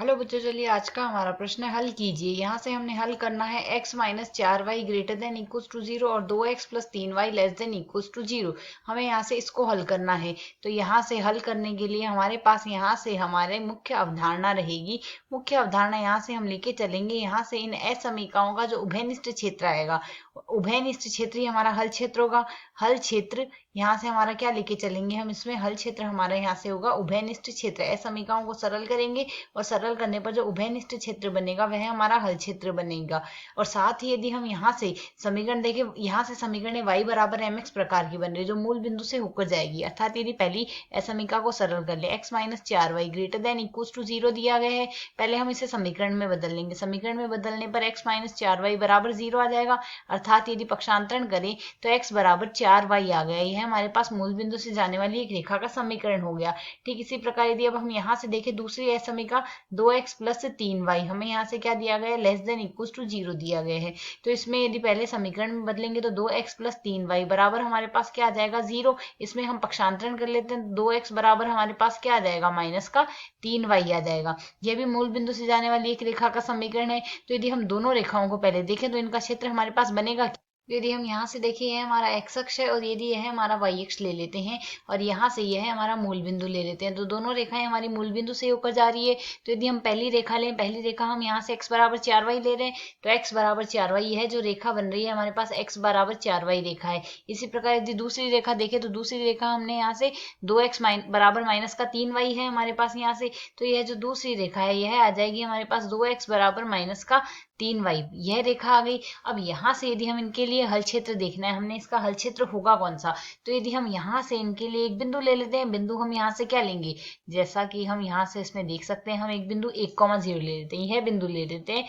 Hello बच्चों, चलिए आज का हमारा प्रश्न हल कीजिए। यहाँ से हमने हल करना है x minus 4y greater than equals to 0 और 2x plus 3y less than equals to 0। हमें यहाँ से इसको हल करना है। तो यहाँ से हल करने के लिए हमारे पास यहाँ से हमारे मुख्य अवधारणा रहेगी। मुख्य अवधारणा यहाँ से हम लेके चलेंगे। यहाँ से इन असमीकाओं का जो उभयनिष्ठ क्षेत्र आएगा, उभयनिष्ठ क्षेत्र ही हमारा हल क्षेत्र होगा। हल क्षेत्र यहाँ से हमारा क्या लेके चलेंगे हम, इसमें हल क्षेत्र हमारा यहाँ से होगा उभयनिष्ठ क्षेत्र। असमीकाओं को सरल करेंगे और सरल करने पर जो उभयनिष्ठ क्षेत्र बनेगा वह हमारा हल क्षेत्र बनेगा। और साथ ही यदि हम यहाँ से समीकरण देखें, यहाँ से समीकरण y बराबर mx प्रकार की बन रही है जो मूल बिंदु से होकर जाएगी। अर्थात यदि पहली असमीका को सरल कर ले, x minus 4y greater than equals to 0 दिया गया है, पहले हम इसे समीकरण में बदल लेंगे। समीकरण में बदलने पर x माइनस 4y बराबर 0 आ जाएगा। अर्थात यदि पक्षांतरण करें तो x बराबर 4y आ गया। यह हमारे पास मूल बिंदु से जाने वाली एक रेखा का समीकरण हो गया। ठीक इसी प्रकार यदि अब हम यहाँ से देखें दूसरी असमीका 2x प्लस 3y, हमें यहाँ से क्या दिया गया है, लेस देन इक्वल्स टू 0 दिया गया है। तो इसमें यदि पहले समीकरण में बदलेंगे तो 2x प्लस 3y बराबर हमारे पास क्या आ जाएगा, 0। इसमें हम पक्षांतरण कर लेते हैं, 2x बराबर हमारे पास क्या आ जाएगा, माइनस का 3y आ जाएगा। यह भी मूल बिंदु से जाने वाली एक रेखा का समीकरण है। तो यदि हम दोनों रेखाओं को पहले देखें तो इनका क्षेत्र हमारे पास बनेगा। यदि हम यहाँ से देखें, यह हमारा x अक्ष है और यदि यह हमारा y अक्ष ले लेते हैं और यहाँ से यह हमारा मूल बिंदु ले लेते हैं, तो दोनों रेखाएं हमारी मूल बिंदु से होकर जा रही है। तो यदि हम पहली रेखा लें, पहली रेखा हम यहाँ से x बराबर 4y ले रहे हैं, तो x बराबर 4y यह जो रेखा बन रही है हमारे पास x बराबर 4y रेखा है। इसी प्रकार यदि दूसरी रेखा देखें तो दूसरी रेखा हमने यहाँ से 2x बराबर माइनस का 3y है हमारे पास यहाँ से, तो यह जो दूसरी रेखा है यह आ जाएगी हमारे पास 2x बराबर माइनस का 3y, यह रेखा आ गई। अब यहाँ से यदि हम इनके लिए हल क्षेत्र देखना है, हमने इसका हल क्षेत्र होगा कौन सा, तो यदि हम यहाँ से इनके लिए एक बिंदु ले लेते हैं, बिंदु हम यहाँ से क्या लेंगे, जैसा कि हम यहाँ से इसमें देख सकते हैं, हम एक बिंदु 1,0 ले लेते हैं। यह बिंदु ले लेते हैं।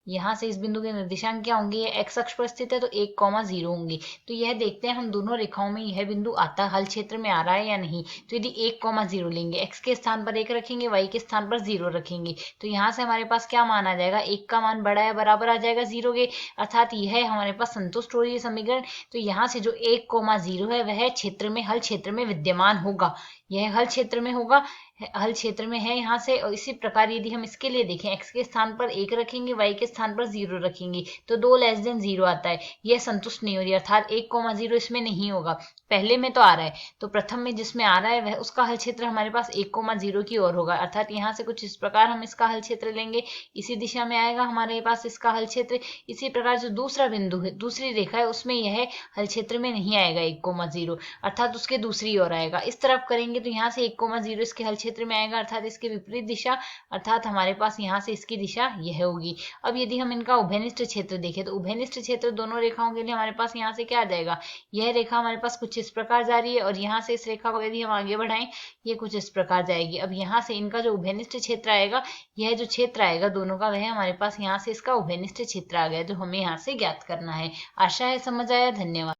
यहाँ से इस बिंदु के निर्देशांक क्या होंगे, ये x अक्ष पर स्थित है तो 1,0 होंगे। तो यह देखते हैं हम दोनों रेखाओं में यह बिंदु आता हल क्षेत्र में आ रहा है या नहीं। तो यदि 1,0 लेंगे, x के स्थान पर 1 रखेंगे, y के स्थान पर 0 रखेंगे, तो यहाँ से हमारे पास क्या मान आ जाएगा, 1 का मान बड़ा है बराबर आ जाएगा 0 के। अर्थात यह हमारे पास संतुष्ट हो रही है समीकरण। तो यहाँ से जो 1,0 है वह क्षेत्र में, हल क्षेत्र में विद्यमान होगा। यह हल क्षेत्र में होगा, हल क्षेत्र में है यहाँ से। और इसी प्रकार यदि हम इसके लिए देखें, x के स्थान पर 1 रखेंगे, y के स्थान पर 0 रखेंगे, तो 2 लेस देन 0 आता है। यह संतुष्ट नहीं हो रही, अर्थात 1,0 इसमें नहीं होगा। पहले में तो आ रहा है, तो प्रथम में जिसमें आ रहा है वह उसका हल क्षेत्र हमारे पास 1,0 की ओर होगा। अर्थात यहाँ से कुछ इस प्रकार हम इसका हल क्षेत्र लेंगे, इसी दिशा में आएगा हमारे पास इसका हल क्षेत्र। इसी प्रकार जो दूसरा बिंदु है, दूसरी रेखा है, उसमें यह हल क्षेत्र में नहीं आएगा 1,0, अर्थात उसके दूसरी ओर आएगा। इस तरफ करेंगे तो यहाँ से 1,0 इसके हल क्षेत्र में आएगा, अर्थात इसके विपरीत दिशा, अर्थात हमारे पास यहाँ से इसकी दिशा यह होगी। अब यदि हम इनका उभयनिष्ठ क्षेत्र देखें तो उभयनिष्ठ क्षेत्र दोनों रेखाओं के लिए हमारे पास यहाँ से क्या आ जाएगा, यह रेखा हमारे पास कुछ इस प्रकार जा रही है और यहाँ से इस रेखा को यदि हम आगे बढ़ाएं, ये कुछ इस प्रकार जाएगी। अब यहाँ से इनका जो उभयनिष्ठ क्षेत्र आएगा, यह जो क्षेत्र आएगा दोनों का, वह हमारे पास यहाँ से इसका उभयनिष्ठ क्षेत्र आ गया, जो हमें यहाँ से ज्ञात करना है। आशा है समझ आया। धन्यवाद।